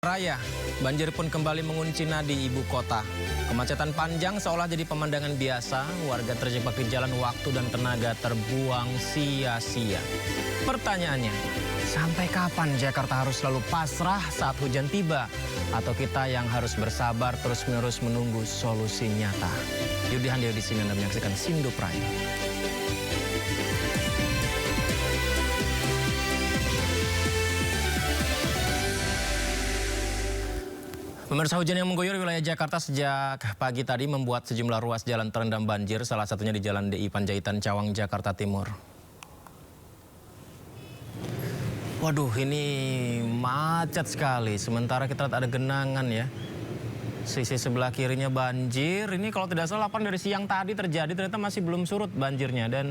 Raya, banjir pun kembali mengunci nadi ibu kota. Kemacetan panjang seolah jadi pemandangan biasa, warga terjebak di jalan, waktu dan tenaga terbuang sia-sia. Pertanyaannya, sampai kapan Jakarta harus selalu pasrah saat hujan tiba? Atau kita yang harus bersabar terus-menerus menunggu solusi nyata? Yudi Handio di sini Anda menyaksikan Sindo Prime. Pemirsa, hujan yang mengguyur wilayah Jakarta sejak pagi tadi membuat sejumlah ruas jalan terendam banjir, salah satunya di Jalan DI Panjaitan, Cawang, Jakarta Timur. Waduh, ini macet sekali, sementara kita lihat ada genangan ya. Sisi sebelah kirinya banjir, ini kalau tidak salah dari siang tadi terjadi, ternyata masih belum surut banjirnya. Dan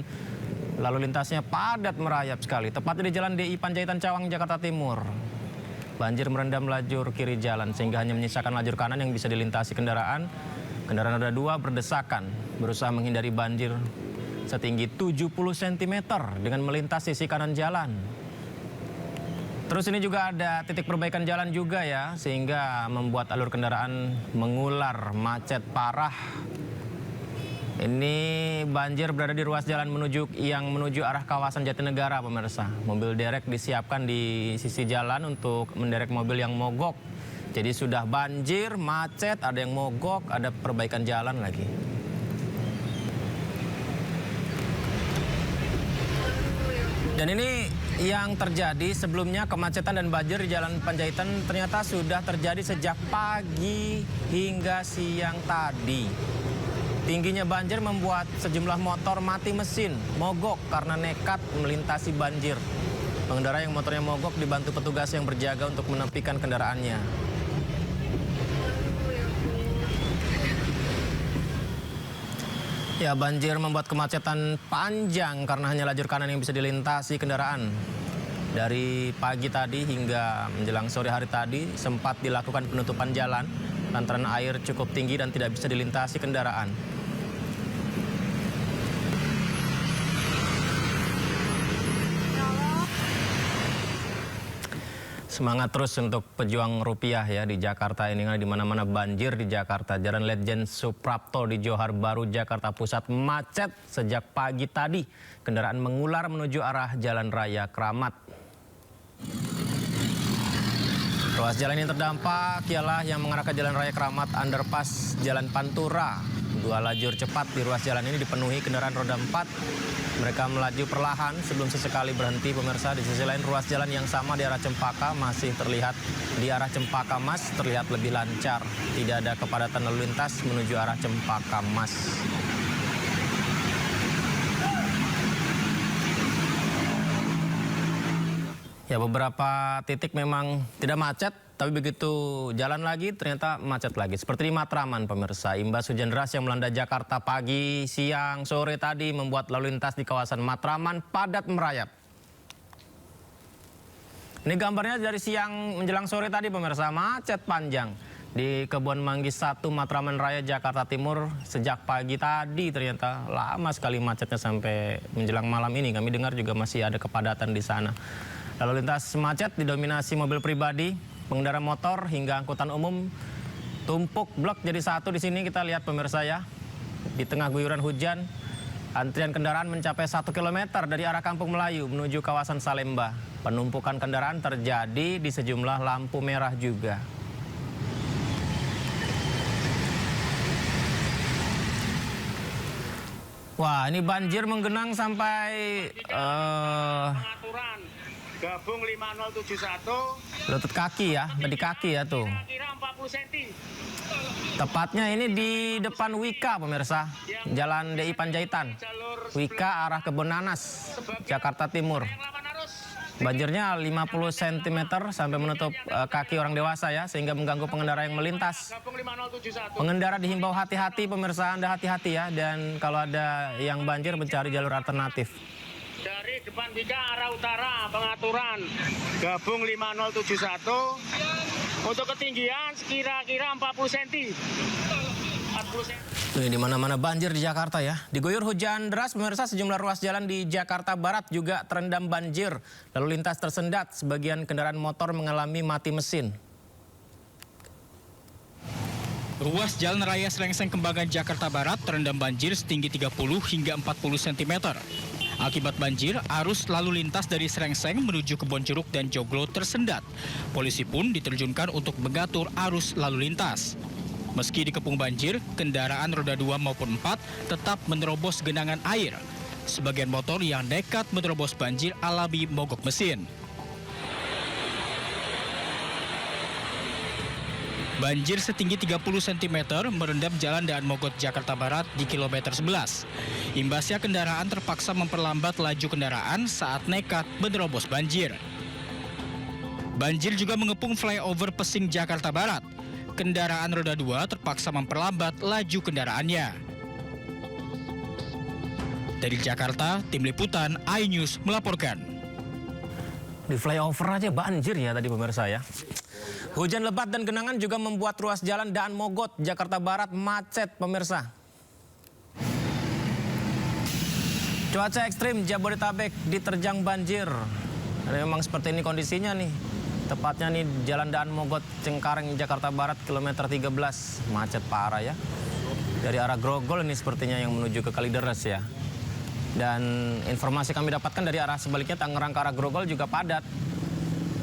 lalu lintasnya padat merayap sekali, tepatnya di Jalan DI Panjaitan, Cawang, Jakarta Timur. Banjir merendam lajur kiri jalan sehingga hanya menyisakan lajur kanan yang bisa dilintasi kendaraan. Kendaraan roda 2 berdesakan berusaha menghindari banjir setinggi 70 cm dengan melintasi sisi kanan jalan. Terus ini juga ada titik perbaikan jalan juga ya, sehingga membuat alur kendaraan mengular macet parah. Ini banjir berada di ruas jalan yang menuju arah kawasan Jatinegara, pemirsa. Mobil derek disiapkan di sisi jalan untuk menderek mobil yang mogok. Jadi sudah banjir, macet, ada yang mogok, ada perbaikan jalan lagi. Dan ini yang terjadi sebelumnya, kemacetan dan banjir di Jalan Panjaitan ternyata sudah terjadi sejak pagi hingga siang tadi. Tingginya banjir membuat sejumlah motor mati mesin, mogok karena nekat melintasi banjir. Pengendara yang motornya mogok dibantu petugas yang berjaga untuk menepikan kendaraannya. Ya, banjir membuat kemacetan panjang karena hanya lajur kanan yang bisa dilintasi kendaraan. Dari pagi tadi hingga menjelang sore hari tadi sempat dilakukan penutupan jalan lantaran air cukup tinggi dan tidak bisa dilintasi kendaraan. Semangat terus untuk pejuang rupiah ya di Jakarta ini, di mana-mana banjir di Jakarta. Jalan Ledjen Suprapto di Johar Baru, Jakarta Pusat macet sejak pagi tadi. Kendaraan mengular menuju arah Jalan Raya Kramat. Ruas jalan yang terdampak ialah yang mengarah ke Jalan Raya Kramat, underpass Jalan Pantura. 2 lajur cepat di ruas jalan ini dipenuhi kendaraan roda 4. Mereka melaju perlahan sebelum sesekali berhenti, pemirsa. Di sisi lain ruas jalan yang sama di arah Cempaka masih terlihat di arah Cempaka Mas terlihat lebih lancar. Tidak ada kepadatan lalu lintas menuju arah Cempaka Mas. Ya, beberapa titik memang tidak macet, tapi begitu jalan lagi ternyata macet lagi. Seperti di Matraman, pemirsa. Imbas hujan deras yang melanda Jakarta pagi, siang, sore tadi membuat lalu lintas di kawasan Matraman padat merayap. Ini gambarnya dari siang menjelang sore tadi, pemirsa, macet panjang. Di Kebon Manggis 1, Matraman Raya, Jakarta Timur sejak pagi tadi ternyata lama sekali macetnya sampai menjelang malam ini. Kami dengar juga masih ada kepadatan di sana. Lalu lintas macet didominasi mobil pribadi, pengendara motor hingga angkutan umum. Tumpuk blok jadi satu di sini kita lihat, pemirsa ya. Di tengah guyuran hujan, antrian kendaraan mencapai 1 km dari arah Kampung Melayu menuju kawasan Salemba. Penumpukan kendaraan terjadi di sejumlah lampu merah juga. Wah, ini banjir menggenang sampai Gabung 5071. lutut kaki ya, di kaki ya tuh. Kira 40 cm. Tepatnya ini di depan Wika, pemirsa. Jalan DI Panjaitan. Wika arah Kebon Nanas, Jakarta Timur. Banjirnya 50 cm sampai menutup kaki orang dewasa ya, sehingga mengganggu pengendara yang melintas. Pengendara dihimbau hati-hati, pemirsa, Anda hati-hati ya. Dan kalau ada yang banjir mencari jalur alternatif. Dari depan Wika arah utara, pengaturan gabung 5071 untuk ketinggian kira-kira 40 cm. 40 cm. Di mana-mana banjir di Jakarta ya. Diguyur hujan deras, pemirsa, sejumlah ruas jalan di Jakarta Barat juga terendam banjir. Lalu lintas tersendat, sebagian kendaraan motor mengalami mati mesin. Ruas Jalan Raya Srengseng Kembangan Jakarta Barat terendam banjir setinggi 30 hingga 40 cm. Akibat banjir, arus lalu lintas dari Srengseng menuju Kebonjeruk dan Joglo tersendat. Polisi pun diterjunkan untuk mengatur arus lalu lintas. Meski dikepung banjir, kendaraan roda 2 maupun 4 tetap menerobos genangan air. Sebagian motor yang nekat menerobos banjir alami mogok mesin. Banjir setinggi 30 cm merendam Jalan Daan Mogot Jakarta Barat di kilometer 11. Imbasnya kendaraan terpaksa memperlambat laju kendaraan saat nekat menerobos banjir. Banjir juga mengepung flyover Pesing Jakarta Barat. Kendaraan roda 2 terpaksa memperlambat laju kendaraannya. Dari Jakarta, Tim Liputan iNews melaporkan. Di flyover aja banjir ya tadi pemirsa ya. Hujan lebat dan genangan juga membuat ruas jalan Daan Mogot, Jakarta Barat macet pemirsa. Cuaca ekstrim Jabodetabek diterjang banjir. Memang seperti ini kondisinya nih. Tepatnya nih Jalan Daan Mogot, Cengkareng, Jakarta Barat, kilometer 13. Macet parah ya. Dari arah Grogol ini sepertinya yang menuju ke Kalideres ya. Dan informasi kami dapatkan dari arah sebaliknya Tangerang ke arah Grogol juga padat.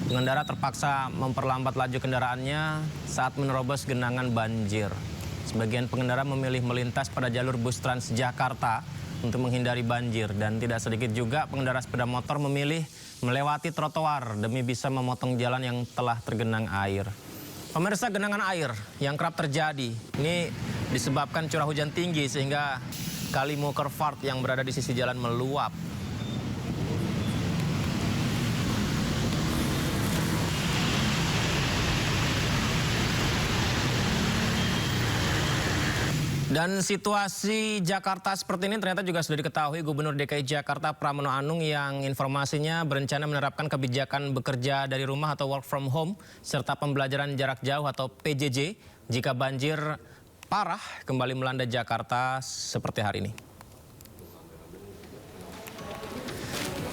Pengendara terpaksa memperlambat laju kendaraannya saat menerobos genangan banjir. Sebagian pengendara memilih melintas pada jalur bus Transjakarta untuk menghindari banjir. Dan tidak sedikit juga pengendara sepeda motor memilih melewati trotoar demi bisa memotong jalan yang telah tergenang air. Pemirsa, genangan air yang kerap terjadi ini disebabkan curah hujan tinggi sehingga Kali Mukervart yang berada di sisi jalan meluap. Dan situasi Jakarta seperti ini ternyata juga sudah diketahui Gubernur DKI Jakarta Pramono Anung yang informasinya berencana menerapkan kebijakan bekerja dari rumah atau work from home serta pembelajaran jarak jauh atau PJJ jika banjir parah kembali melanda Jakarta seperti hari ini.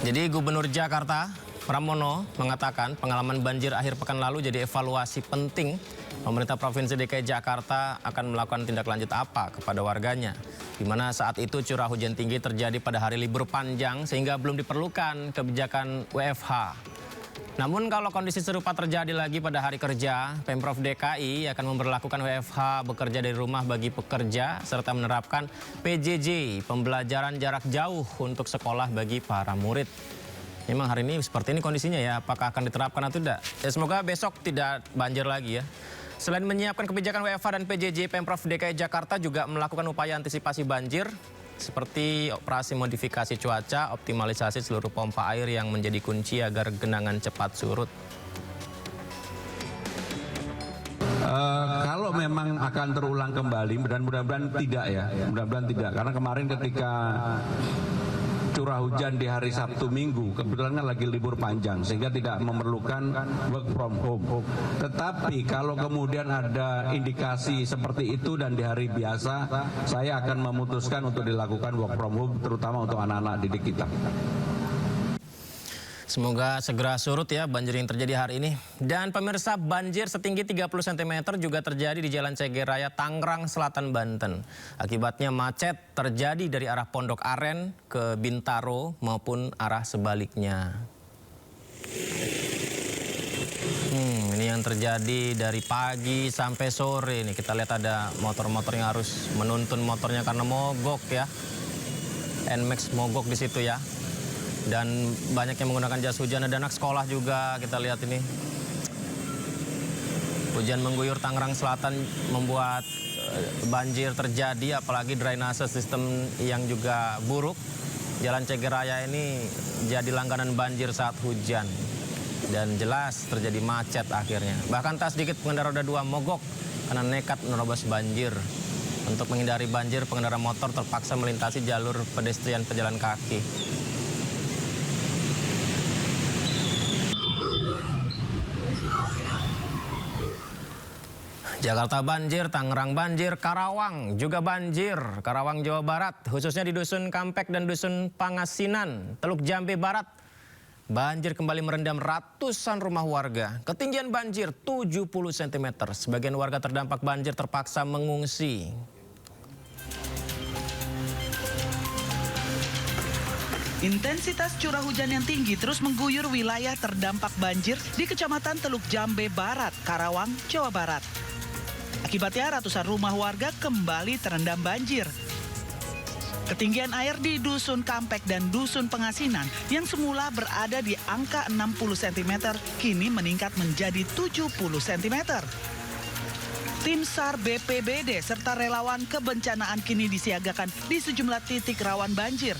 Jadi Gubernur Jakarta Pramono mengatakan pengalaman banjir akhir pekan lalu jadi evaluasi penting. Pemerintah Provinsi DKI Jakarta akan melakukan tindak lanjut apa kepada warganya. Di mana saat itu curah hujan tinggi terjadi pada hari libur panjang sehingga belum diperlukan kebijakan WFH. Namun kalau kondisi serupa terjadi lagi pada hari kerja, Pemprov DKI akan memberlakukan WFH bekerja dari rumah bagi pekerja serta menerapkan PJJ, pembelajaran jarak jauh untuk sekolah bagi para murid. Memang hari ini seperti ini kondisinya ya, apakah akan diterapkan atau tidak? Ya, semoga besok tidak banjir lagi ya. Selain menyiapkan kebijakan WFH dan PJJ, Pemprov DKI Jakarta juga melakukan upaya antisipasi banjir seperti operasi modifikasi cuaca, optimalisasi seluruh pompa air yang menjadi kunci agar genangan cepat surut. Kalau memang akan terulang kembali dan mudah-mudahan tidak ya, mudah-mudahan tidak. Karena kemarin ketika curah hujan di hari Sabtu Minggu, kebetulan kan lagi libur panjang sehingga tidak memerlukan work from home. Tetapi kalau kemudian ada indikasi seperti itu dan di hari biasa, saya akan memutuskan untuk dilakukan work from home terutama untuk anak-anak didik kita. Semoga segera surut ya banjir yang terjadi hari ini. Dan pemirsa, banjir setinggi 30 cm juga terjadi di Jalan Ceger Raya, Tangerang Selatan, Banten. Akibatnya macet terjadi dari arah Pondok Aren ke Bintaro maupun arah sebaliknya. Ini yang terjadi dari pagi sampai sore. Ini kita lihat ada motor-motor yang harus menuntun motornya karena mogok ya. NMAX mogok di situ ya. Dan banyak yang menggunakan jas hujan, ada anak sekolah juga kita lihat ini. Hujan mengguyur Tangerang Selatan membuat banjir terjadi, apalagi drainase sistem yang juga buruk. Jalan Ceger Raya ini jadi langganan banjir saat hujan. Dan jelas terjadi macet akhirnya. Bahkan tak sedikit pengendara roda 2 mogok karena nekat menerobos banjir. Untuk menghindari banjir, pengendara motor terpaksa melintasi jalur pedestrian pejalan kaki. Jakarta banjir, Tangerang banjir, Karawang juga banjir. Karawang, Jawa Barat, khususnya di Dusun Kampek dan Dusun Pangasinan, Teluk Jambe Barat. Banjir kembali merendam ratusan rumah warga. Ketinggian banjir 70 cm. Sebagian warga terdampak banjir terpaksa mengungsi. Intensitas curah hujan yang tinggi terus mengguyur wilayah terdampak banjir di Kecamatan Teluk Jambe Barat, Karawang, Jawa Barat. Akibatnya ratusan rumah warga kembali terendam banjir. Ketinggian air di Dusun Kampek dan Dusun Pengasinan yang semula berada di angka 60 cm kini meningkat menjadi 70 cm. Tim SAR BPBD serta relawan kebencanaan kini disiagakan di sejumlah titik rawan banjir.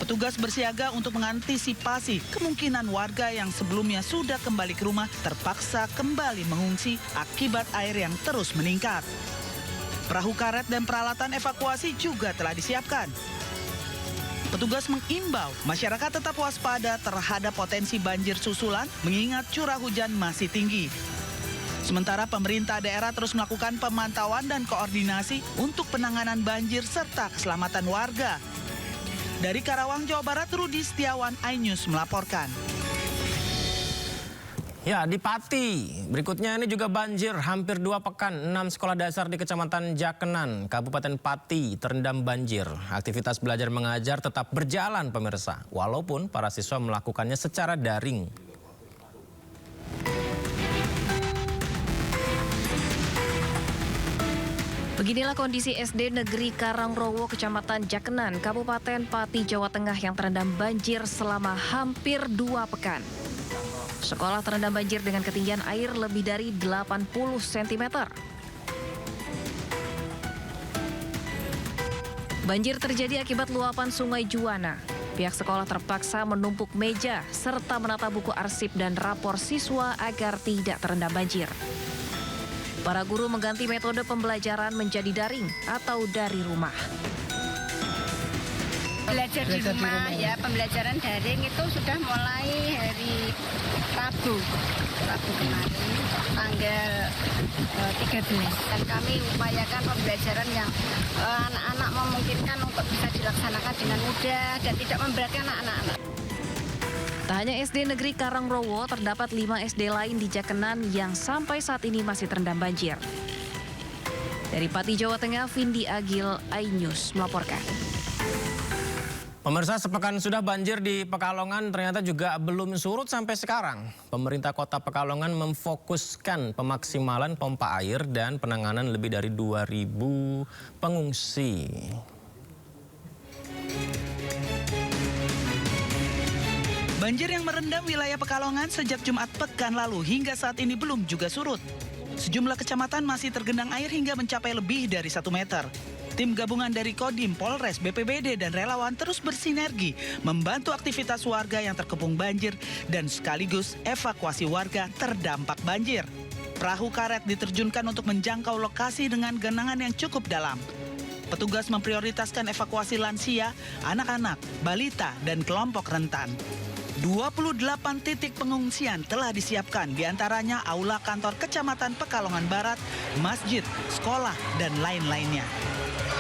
Petugas bersiaga untuk mengantisipasi kemungkinan warga yang sebelumnya sudah kembali ke rumah terpaksa kembali mengungsi akibat air yang terus meningkat. Perahu karet dan peralatan evakuasi juga telah disiapkan. Petugas mengimbau masyarakat tetap waspada terhadap potensi banjir susulan mengingat curah hujan masih tinggi. Sementara pemerintah daerah terus melakukan pemantauan dan koordinasi untuk penanganan banjir serta keselamatan warga. Dari Karawang, Jawa Barat, Rudi Setiawan, iNews melaporkan. Ya, di Pati. Berikutnya ini juga banjir hampir 2 pekan. 6 sekolah dasar di Kecamatan Jakenan, Kabupaten Pati terendam banjir. Aktivitas belajar mengajar tetap berjalan pemirsa, walaupun para siswa melakukannya secara daring. Beginilah kondisi SD Negeri Karangrowo, Kecamatan Jakenan, Kabupaten Pati, Jawa Tengah yang terendam banjir selama hampir 2 pekan. Sekolah terendam banjir dengan ketinggian air lebih dari 80 cm. Banjir terjadi akibat luapan Sungai Juwana. Pihak sekolah terpaksa menumpuk meja serta menata buku arsip dan rapor siswa agar tidak terendam banjir. Para guru mengganti metode pembelajaran menjadi daring atau dari rumah. Belajar di rumah ya, pembelajaran daring itu sudah mulai hari Rabu kemarin, tanggal 13. Dan kami upayakan pembelajaran yang anak-anak memungkinkan untuk bisa dilaksanakan dengan mudah dan tidak memberatkan anak-anak. Tak hanya SD Negeri Karangrowo, terdapat 5 SD lain di Jakenan yang sampai saat ini masih terendam banjir. Dari Pati, Jawa Tengah, Vindi Agil, iNews melaporkan. Pemirsa, sepekan sudah banjir di Pekalongan ternyata juga belum surut sampai sekarang. Pemerintah Kota Pekalongan memfokuskan pemaksimalan pompa air dan penanganan lebih dari 2.000 pengungsi. Banjir yang merendam wilayah Pekalongan sejak Jumat pekan lalu hingga saat ini belum juga surut. Sejumlah kecamatan masih tergenang air hingga mencapai lebih dari 1 meter. Tim gabungan dari Kodim, Polres, BPBD, dan relawan terus bersinergi membantu aktivitas warga yang terkepung banjir dan sekaligus evakuasi warga terdampak banjir. Perahu karet diterjunkan untuk menjangkau lokasi dengan genangan yang cukup dalam. Petugas memprioritaskan evakuasi lansia, anak-anak, balita, dan kelompok rentan. 28 titik pengungsian telah disiapkan, diantaranya aula kantor Kecamatan Pekalongan Barat, masjid, sekolah, dan lain-lainnya.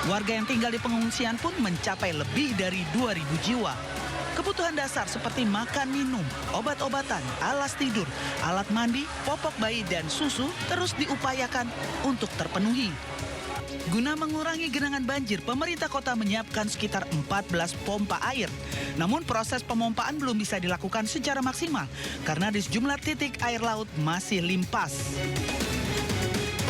Warga yang tinggal di pengungsian pun mencapai lebih dari 2.000 jiwa. Kebutuhan dasar seperti makan, minum, obat-obatan, alas tidur, alat mandi, popok bayi, dan susu terus diupayakan untuk terpenuhi. Guna mengurangi genangan banjir, pemerintah kota menyiapkan sekitar 14 pompa air. Namun proses pemompaan belum bisa dilakukan secara maksimal karena di sejumlah titik air laut masih limpas.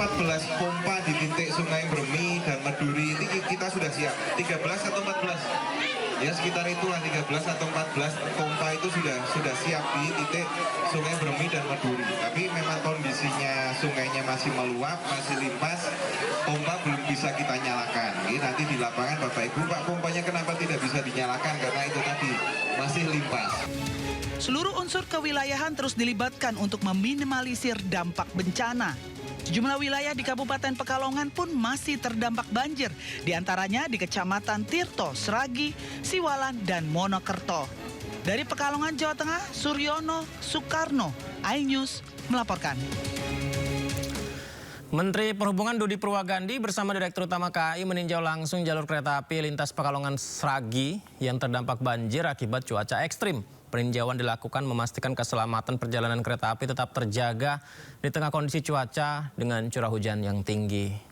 14 pompa di titik Sungai Bremi dan Meduri ini kita sudah siap. 13 atau 14? Ya sekitar itulah 13 atau 14 pompa itu sudah siap di titik Sungai Bremi dan Meduri. Tapi memang kondisinya sungainya masih meluap, masih limpas, pompa belum bisa kita nyalakan. Ini nanti di lapangan Bapak Ibu, Pak, pompanya kenapa tidak bisa dinyalakan? Karena itu tadi masih limpas. Seluruh unsur kewilayahan terus dilibatkan untuk meminimalisir dampak bencana. Sejumlah wilayah di Kabupaten Pekalongan pun masih terdampak banjir, di antaranya di Kecamatan Tirto, Sragi, Siwalan, dan Monokerto. Dari Pekalongan, Jawa Tengah, Suryono Soekarno, iNews melaporkan. Menteri Perhubungan Dudi Purwagandi bersama Direktur Utama KAI meninjau langsung jalur kereta api lintas Pekalongan Sragi yang terdampak banjir akibat cuaca ekstrim. Peninjauan dilakukan memastikan keselamatan perjalanan kereta api tetap terjaga di tengah kondisi cuaca dengan curah hujan yang tinggi.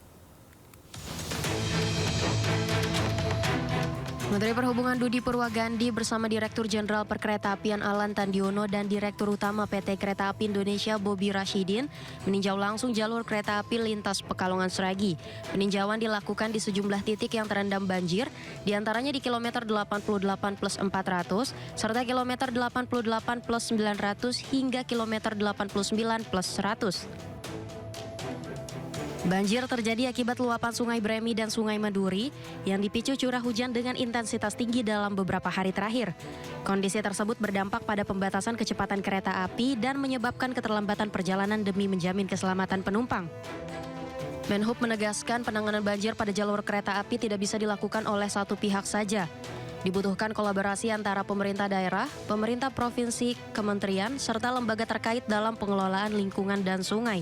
Menteri Perhubungan Dudi Purwagandi bersama Direktur Jenderal Perkeretaapian Alan Tandiono dan Direktur Utama PT Kereta Api Indonesia Bobi Rashidin meninjau langsung jalur kereta api lintas Pekalongan Sragi. Peninjauan dilakukan di sejumlah titik yang terendam banjir, diantaranya di kilometer 88+400 serta kilometer 88+900 hingga kilometer 89+100. Banjir terjadi akibat luapan Sungai Bremi dan Sungai Maduri yang dipicu curah hujan dengan intensitas tinggi dalam beberapa hari terakhir. Kondisi tersebut berdampak pada pembatasan kecepatan kereta api dan menyebabkan keterlambatan perjalanan demi menjamin keselamatan penumpang. Menhub menegaskan penanganan banjir pada jalur kereta api tidak bisa dilakukan oleh satu pihak saja. Dibutuhkan kolaborasi antara pemerintah daerah, pemerintah provinsi, kementerian, serta lembaga terkait dalam pengelolaan lingkungan dan sungai.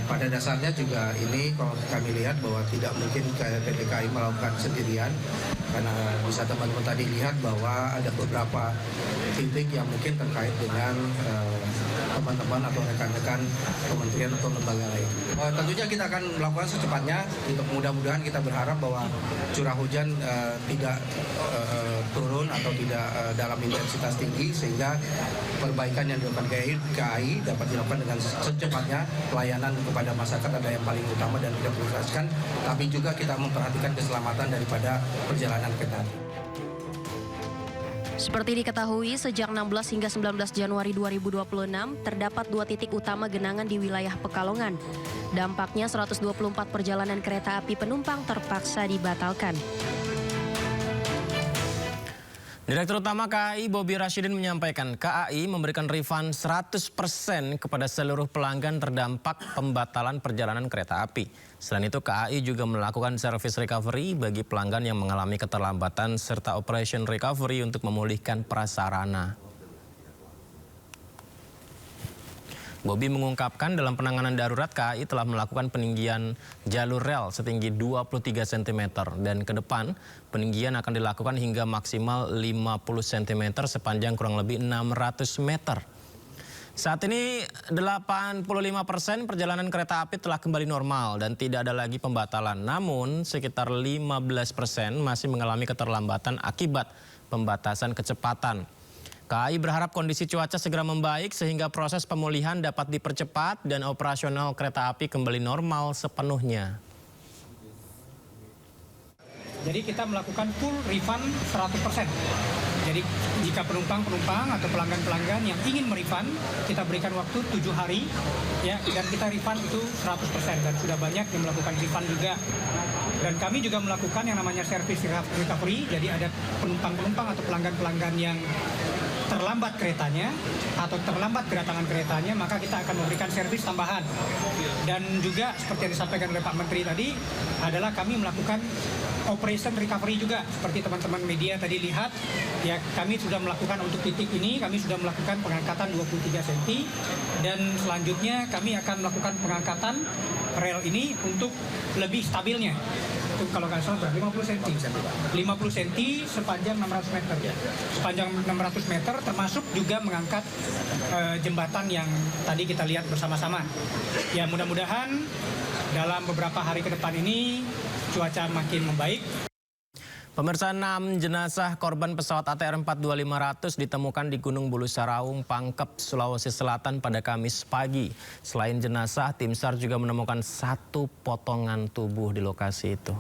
Pada dasarnya juga ini kalau kami lihat bahwa tidak mungkin PT KAI melakukan sendirian, karena bisa teman-teman tadi lihat bahwa ada beberapa titik yang mungkin terkait dengan teman-teman atau rekan-rekan kementerian atau lembaga lain. Tentunya kita akan melakukan secepatnya, untuk mudah-mudahan kita berharap bahwa curah hujan tidak turun atau tidak dalam intensitas tinggi, sehingga perbaikan yang dilakukan KAI dapat dilakukan dengan secepatnya. Pelayanan kepada masyarakat adalah yang paling utama dan tidak prioritaskan, tapi juga kita memperhatikan keselamatan daripada perjalanan kereta. Seperti diketahui, sejak 16 hingga 19 Januari 2026, terdapat 2 titik utama genangan di wilayah Pekalongan. Dampaknya 124 perjalanan kereta api penumpang terpaksa dibatalkan. Direktur Utama KAI Bobi Rashidin menyampaikan KAI memberikan refund 100% kepada seluruh pelanggan terdampak pembatalan perjalanan kereta api. Selain itu KAI juga melakukan service recovery bagi pelanggan yang mengalami keterlambatan serta operation recovery untuk memulihkan prasarana. Bobi mengungkapkan dalam penanganan darurat KAI telah melakukan peninggian jalur rel setinggi 23 cm dan ke depan peninggian akan dilakukan hingga maksimal 50 cm sepanjang kurang lebih 600 meter. Saat ini 85% perjalanan kereta api telah kembali normal dan tidak ada lagi pembatalan. Namun sekitar 15% masih mengalami keterlambatan akibat pembatasan kecepatan. KAI berharap kondisi cuaca segera membaik sehingga proses pemulihan dapat dipercepat dan operasional kereta api kembali normal sepenuhnya. Jadi kita melakukan full refund 100%. Jadi jika penumpang atau pelanggan-pelanggan yang ingin merefund, kita berikan waktu 7 hari ya, dan kita refund itu 100%, dan sudah banyak yang melakukan refund juga. Dan kami juga melakukan yang namanya service recovery, jadi ada penumpang-penumpang atau pelanggan-pelanggan yang terlambat keretanya atau terlambat kedatangan keretanya, maka kita akan memberikan servis tambahan. Dan juga seperti yang disampaikan oleh Pak Menteri tadi, adalah kami melakukan operation recovery juga. Seperti teman-teman media tadi lihat, ya kami sudah melakukan untuk titik ini, kami sudah melakukan pengangkatan 23 cm, dan selanjutnya kami akan melakukan pengangkatan rel ini untuk lebih stabilnya. Itu kalau nggak salah 50 cm. 50 cm sepanjang 600 meter. Sepanjang 600 meter termasuk juga mengangkat jembatan yang tadi kita lihat bersama-sama. Ya mudah-mudahan dalam beberapa hari ke depan ini cuaca makin membaik. Pemirsa, 6 jenazah korban pesawat ATR 42500 ditemukan di Gunung Bulu Saraung, Pangkep, Sulawesi Selatan pada Kamis pagi. Selain jenazah, tim SAR juga menemukan 1 potongan tubuh di lokasi itu.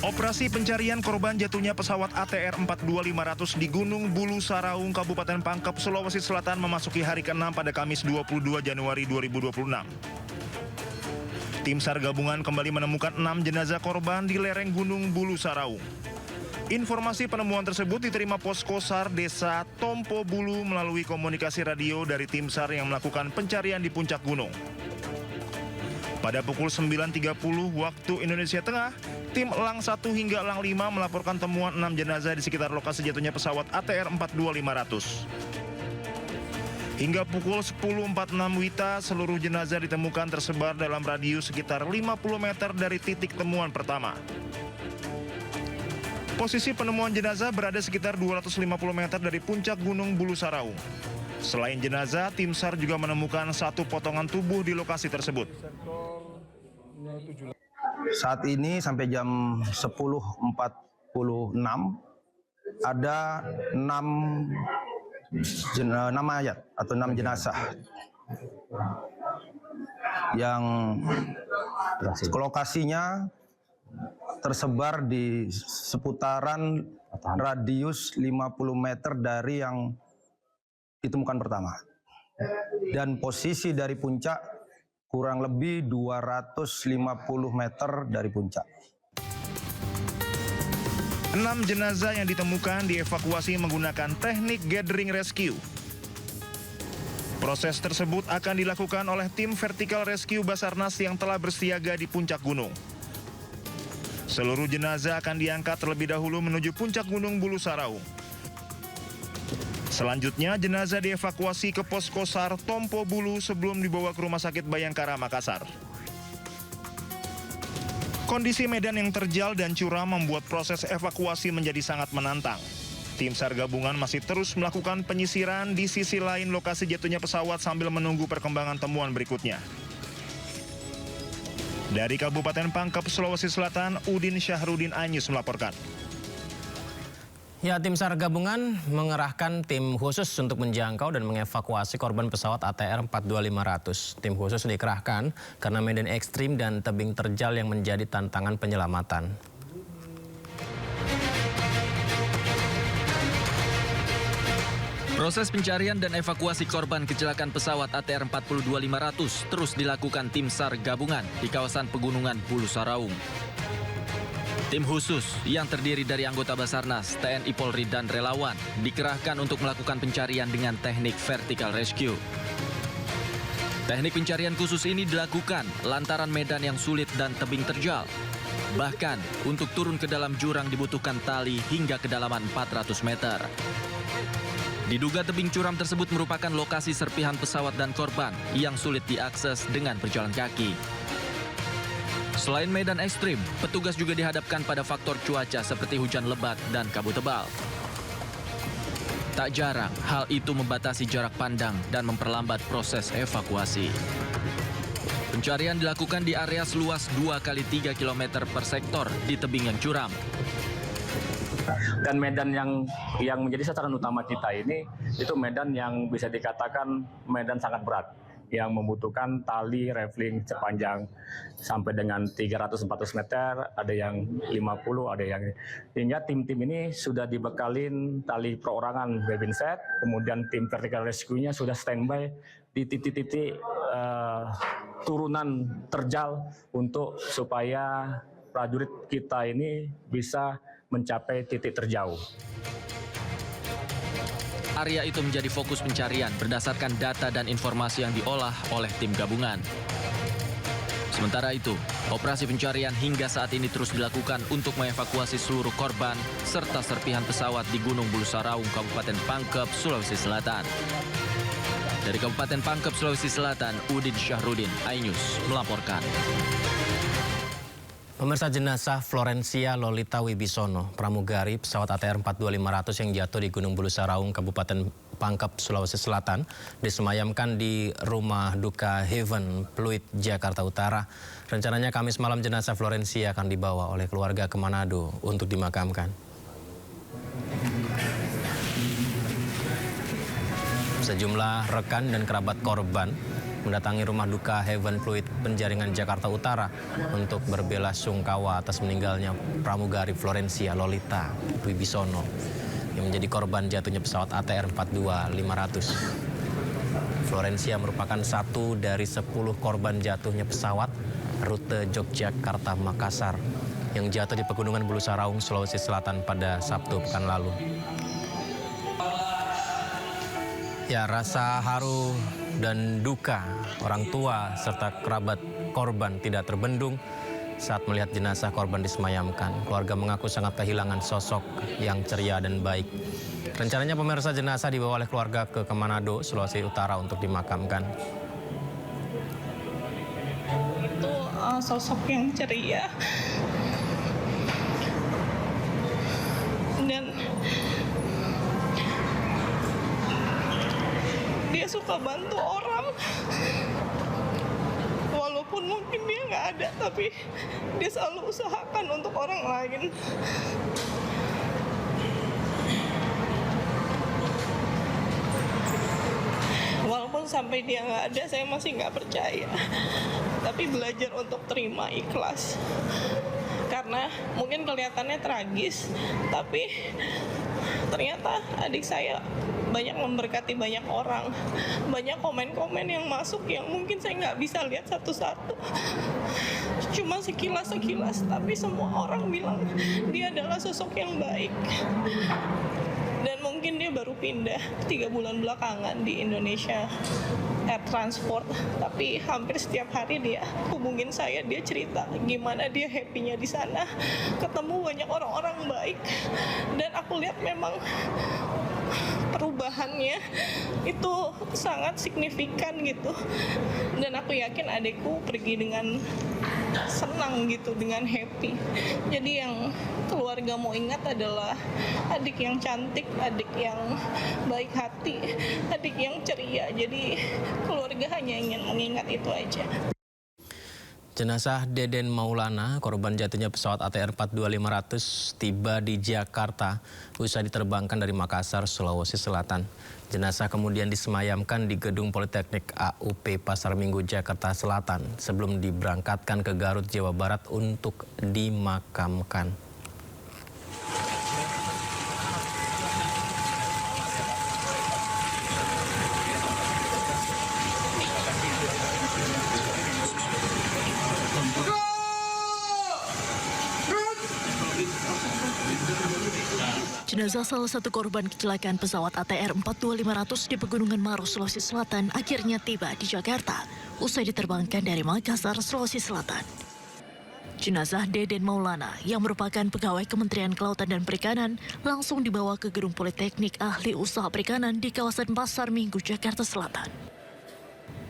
Operasi pencarian korban jatuhnya pesawat ATR 42500 di Gunung Bulu Saraung, Kabupaten Pangkep, Sulawesi Selatan memasuki hari ke-6 pada Kamis 22 Januari 2026. Tim SAR gabungan kembali menemukan 6 jenazah korban di lereng Gunung Bulu Saraung. Informasi penemuan tersebut diterima Posko SAR Desa Tompo Bulu melalui komunikasi radio dari tim SAR yang melakukan pencarian di puncak gunung. Pada pukul 9.30 waktu Indonesia Tengah, tim Elang 1 hingga Elang 5 melaporkan temuan 6 jenazah di sekitar lokasi jatuhnya pesawat ATR 42500. Hingga pukul 10.46 WITA, seluruh jenazah ditemukan tersebar dalam radius sekitar 50 meter dari titik temuan pertama. Posisi penemuan jenazah berada sekitar 250 meter dari puncak Gunung Bulu Saraung. Selain jenazah, tim SAR juga menemukan satu potongan tubuh di lokasi tersebut. Saat ini sampai jam 10.46 ada 6 mayat atau 6 jenazah yang lokasinya tersebar di seputaran radius 50 meter dari yang ditemukan pertama. Dan posisi dari puncak kurang lebih 250 meter dari puncak. 6 jenazah yang ditemukan dievakuasi menggunakan teknik gathering rescue. Proses tersebut akan dilakukan oleh tim vertical rescue Basarnas yang telah bersiaga di puncak gunung. Seluruh jenazah akan diangkat terlebih dahulu menuju puncak Gunung Bulu Saraung. Selanjutnya, jenazah dievakuasi ke posko SAR Tompo Bulu sebelum dibawa ke Rumah Sakit Bayangkara, Makassar. Kondisi medan yang terjal dan curam membuat proses evakuasi menjadi sangat menantang. Tim SAR gabungan masih terus melakukan penyisiran di sisi lain lokasi jatuhnya pesawat sambil menunggu perkembangan temuan berikutnya. Dari Kabupaten Pangkep, Sulawesi Selatan, Udin Syahrudin Anyus melaporkan. Ya, tim SAR gabungan mengerahkan tim khusus untuk menjangkau dan mengevakuasi korban pesawat ATR 42500. Tim khusus dikerahkan karena medan ekstrim dan tebing terjal yang menjadi tantangan penyelamatan. Proses pencarian dan evakuasi korban kecelakaan pesawat ATR 42500 terus dilakukan tim SAR gabungan di kawasan Pegunungan Bulu Saraung. Tim khusus yang terdiri dari anggota Basarnas, TNI Polri dan relawan dikerahkan untuk melakukan pencarian dengan teknik vertical rescue. Teknik pencarian khusus ini dilakukan lantaran medan yang sulit dan tebing terjal. Bahkan untuk turun ke dalam jurang dibutuhkan tali hingga kedalaman 400 meter. Diduga tebing curam tersebut merupakan lokasi serpihan pesawat dan korban yang sulit diakses dengan berjalan kaki. Selain medan ekstrim, petugas juga dihadapkan pada faktor cuaca seperti hujan lebat dan kabut tebal. Tak jarang, hal itu membatasi jarak pandang dan memperlambat proses evakuasi. Pencarian dilakukan di area seluas 2 x 3 km per sektor di tebing yang curam. Dan medan yang menjadi sasaran utama kita ini, itu medan yang bisa dikatakan medan sangat berat, yang membutuhkan tali rafling sepanjang sampai dengan 300-400 meter, ada yang 50, ada yang... Hingga tim-tim ini sudah dibekalin tali perorangan webbing set, kemudian tim vertical rescue-nya sudah standby di titik-titik turunan terjal untuk supaya prajurit kita ini bisa mencapai titik terjauh. Area itu menjadi fokus pencarian berdasarkan data dan informasi yang diolah oleh tim gabungan. Sementara itu, operasi pencarian hingga saat ini terus dilakukan untuk mengevakuasi seluruh korban serta serpihan pesawat di Gunung Bulu Saraung, Kabupaten Pangkep, Sulawesi Selatan. Dari Kabupaten Pangkep, Sulawesi Selatan, Udin Syahrudin, iNews melaporkan. Pemirsa, jenazah Florencia Lolita Wibisono, pramugari pesawat ATR 42500 yang jatuh di Gunung Bulu Saraung, Kabupaten Pangkep, Sulawesi Selatan, disemayamkan di Rumah Duka Heaven, Pluit, Jakarta Utara. Rencananya Kamis malam jenazah Florencia akan dibawa oleh keluarga ke Manado untuk dimakamkan. Sejumlah rekan dan kerabat korban mendatangi Rumah Duka Heaven Pluit, Penjaringan, Jakarta Utara untuk berbelasungkawa atas meninggalnya pramugari Florencia Lolita Wibisono yang menjadi korban jatuhnya pesawat ATR 42500. Florencia merupakan satu dari 10 korban jatuhnya pesawat rute Yogyakarta-Makassar yang jatuh di Pegunungan Bulu Saraung, Sulawesi Selatan pada Sabtu pekan lalu. Ya, rasa haru dan duka orang tua serta kerabat korban tidak terbendung saat melihat jenazah korban disemayamkan. Keluarga mengaku sangat kehilangan sosok yang ceria dan baik. Rencananya pemirsa jenazah dibawa oleh keluarga ke Manado, Sulawesi Utara untuk dimakamkan. Itu sosok yang ceria dan dia suka bantu orang. Walaupun mungkin dia nggak ada, tapi dia selalu usahakan untuk orang lain. Walaupun sampai dia nggak ada, saya masih nggak percaya. Tapi belajar untuk terima, ikhlas. Karena mungkin kelihatannya tragis, tapi ternyata adik saya banyak memberkati banyak orang. Banyak komen-komen yang masuk yang mungkin saya nggak bisa lihat satu-satu. Cuma sekilas-sekilas, tapi semua orang bilang dia adalah sosok yang baik. Dan mungkin dia baru pindah 3 bulan belakangan di Indonesia Air Transport, tapi hampir setiap hari dia hubungin saya, dia cerita gimana dia happy-nya di sana, ketemu banyak orang-orang baik, dan aku lihat memang perubahannya itu sangat signifikan gitu. Dan aku yakin adikku pergi dengan senang gitu, dengan happy. Jadi yang keluarga mau ingat adalah adik yang cantik, adik yang baik hati, adik yang ceria. Jadi keluarga hanya ingin mengingat itu aja. Jenazah Deden Maulana, korban jatuhnya pesawat ATR 42500, tiba di Jakarta usai diterbangkan dari Makassar, Sulawesi Selatan. Jenazah kemudian disemayamkan di Gedung Politeknik AUP Pasar Minggu, Jakarta Selatan sebelum diberangkatkan ke Garut, Jawa Barat untuk dimakamkan. Jenazah salah satu korban kecelakaan pesawat ATR 42500 di Pegunungan Maros, Sulawesi Selatan akhirnya tiba di Jakarta usai diterbangkan dari Makassar, Sulawesi Selatan. Jenazah Deden Maulana yang merupakan pegawai Kementerian Kelautan dan Perikanan langsung dibawa ke Gedung Politeknik Ahli Usaha Perikanan di kawasan Pasar Minggu, Jakarta Selatan.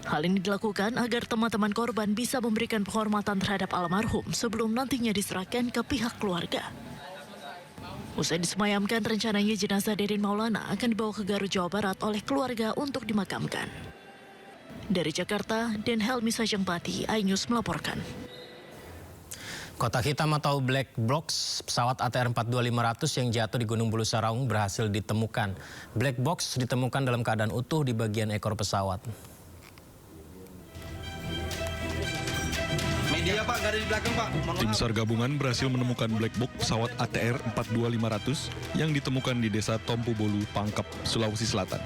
Hal ini dilakukan agar teman-teman korban bisa memberikan penghormatan terhadap almarhum sebelum nantinya diserahkan ke pihak keluarga. Usai disemayamkan, rencananya jenazah Deden Maulana akan dibawa ke Garut, Jawa Barat oleh keluarga untuk dimakamkan. Dari Jakarta, Den Helmi Sajengpati, iNews melaporkan. Kotak hitam atau black box pesawat ATR 42500 yang jatuh di Gunung Bulu Saraung berhasil ditemukan. Black box ditemukan dalam keadaan utuh di bagian ekor pesawat. Media Pak, nggak ada di belakang Pak. Tim SAR gabungan berhasil menemukan black box pesawat ATR 42500 yang ditemukan di Desa Tompo Bolu, Pangkep, Sulawesi Selatan.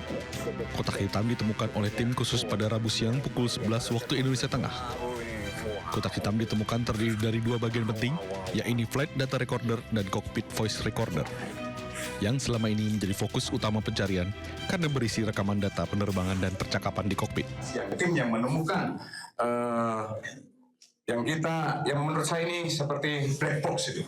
Kotak hitam ditemukan oleh tim khusus pada Rabu siang pukul 11 waktu Indonesia Tengah. Kotak hitam ditemukan terdiri dari 2 bagian penting, yaitu flight data recorder dan cockpit voice recorder, yang selama ini menjadi fokus utama pencarian karena berisi rekaman data penerbangan dan percakapan di kokpit. Tim yang menemukan yang menurut saya ini seperti black box itu,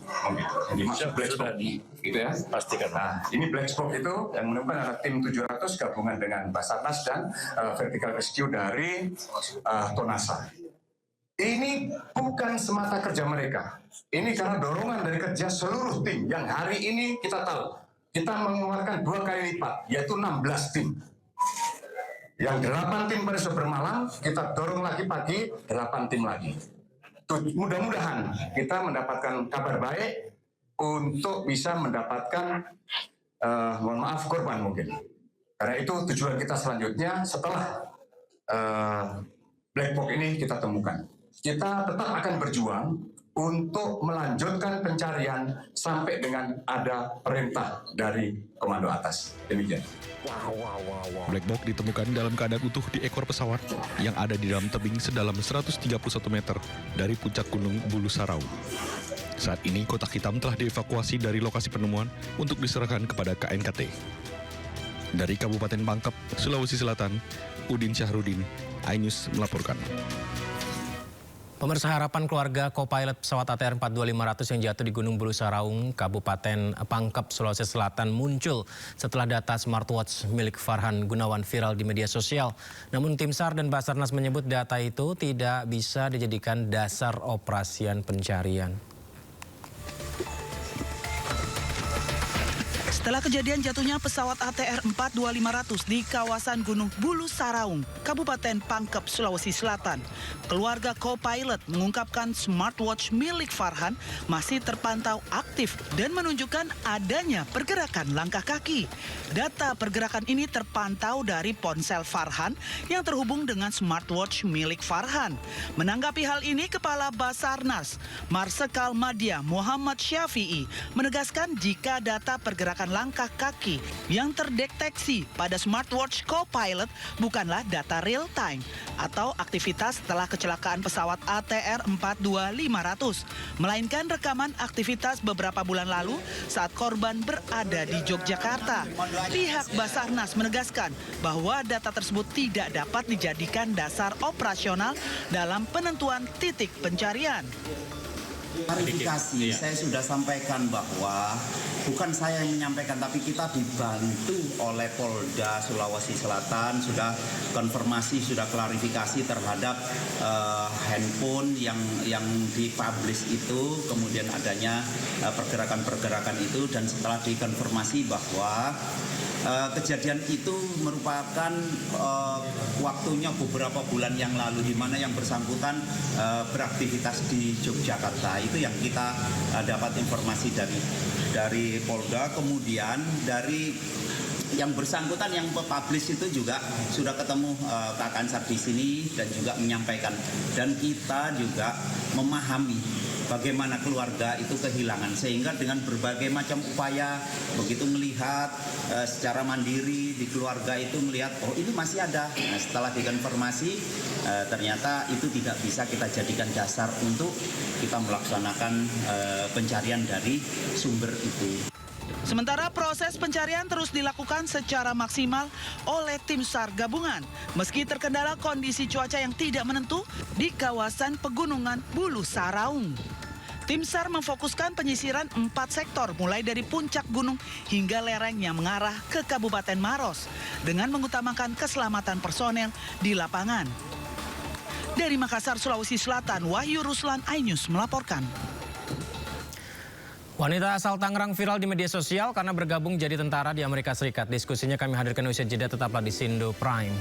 dimaksud black box, gitu ya. Pastikan. Nah, ini black box itu yang menemukan adalah tim 700 gabungan dengan Basarnas dan Vertical Rescue dari Tonasa. Ini bukan semata kerja mereka, ini karena dorongan dari kerja seluruh tim yang hari ini kita tahu kita mengeluarkan 2 kali lipat, yaitu 16 tim. Yang 8 tim pada bermalam kita dorong lagi pagi 8 tim lagi. Mudah-mudahan kita mendapatkan kabar baik untuk bisa mendapatkan korban mungkin. Karena itu tujuan kita selanjutnya setelah black box ini kita temukan. Kita tetap akan berjuang untuk melanjutkan pencarian sampai dengan ada perintah dari komando atas. Demikian. Black box ditemukan dalam keadaan utuh di ekor pesawat yang ada di dalam tebing sedalam 131 meter dari puncak Gunung Bulu Saraung. Saat ini kotak hitam telah dievakuasi dari lokasi penemuan untuk diserahkan kepada KNKT. Dari Kabupaten Pangkep, Sulawesi Selatan, Udin Syahrudin, iNews melaporkan. Pemirsa, harapan keluarga co-pilot pesawat ATR 42500 yang jatuh di Gunung Bulu Saraung, Kabupaten Pangkep, Sulawesi Selatan muncul setelah data smartwatch milik Farhan Gunawan viral di media sosial. Namun tim SAR dan Basarnas menyebut data itu tidak bisa dijadikan dasar operasian pencarian. Setelah kejadian jatuhnya pesawat ATR 42500 di kawasan Gunung Bulu Saraung, Kabupaten Pangkep, Sulawesi Selatan, keluarga co-pilot mengungkapkan smartwatch milik Farhan masih terpantau aktif dan menunjukkan adanya pergerakan langkah kaki. Data pergerakan ini terpantau dari ponsel Farhan yang terhubung dengan smartwatch milik Farhan. Menanggapi hal ini, Kepala Basarnas Marsikal Madya Muhammad Syafi'i menegaskan jika data pergerakan langkah kaki yang terdeteksi pada smartwatch co-pilot bukanlah data real time atau aktivitas setelah kecelakaan pesawat ATR 42500, melainkan rekaman aktivitas beberapa bulan lalu saat korban berada di Yogyakarta. Pihak Basarnas menegaskan bahwa data tersebut tidak dapat dijadikan dasar operasional dalam penentuan titik pencarian. Klarifikasi, saya sudah sampaikan bahwa bukan saya yang menyampaikan, tapi kita dibantu oleh Polda Sulawesi Selatan, sudah konfirmasi, sudah klarifikasi terhadap handphone yang dipublish itu, kemudian adanya pergerakan-pergerakan itu, dan setelah dikonfirmasi bahwa kejadian itu merupakan waktunya beberapa bulan yang lalu, di mana yang bersangkutan beraktivitas di Yogyakarta. Itu yang kita dapat informasi dari Polda. Kemudian dari yang bersangkutan yang publish itu juga sudah ketemu Kak Kansar di sini dan juga menyampaikan, dan kita juga memahami bagaimana keluarga itu kehilangan, sehingga dengan berbagai macam upaya begitu melihat secara mandiri di keluarga itu melihat oh ini masih ada. Nah, setelah dikonfirmasi ternyata itu tidak bisa kita jadikan dasar untuk kita melaksanakan pencarian dari sumber itu. Sementara proses pencarian terus dilakukan secara maksimal oleh tim SAR gabungan meski terkendala kondisi cuaca yang tidak menentu di kawasan pegunungan Bulu Saraung. Tim SAR memfokuskan penyisiran 4 sektor mulai dari puncak gunung hingga lereng yang mengarah ke Kabupaten Maros dengan mengutamakan keselamatan personel di lapangan. Dari Makassar, Sulawesi Selatan, Wahyu Ruslan, iNews melaporkan. Wanita asal Tangerang viral di media sosial karena bergabung jadi tentara di Amerika Serikat. Diskusinya kami hadirkan usai jeda, tetaplah di Sindo Prime.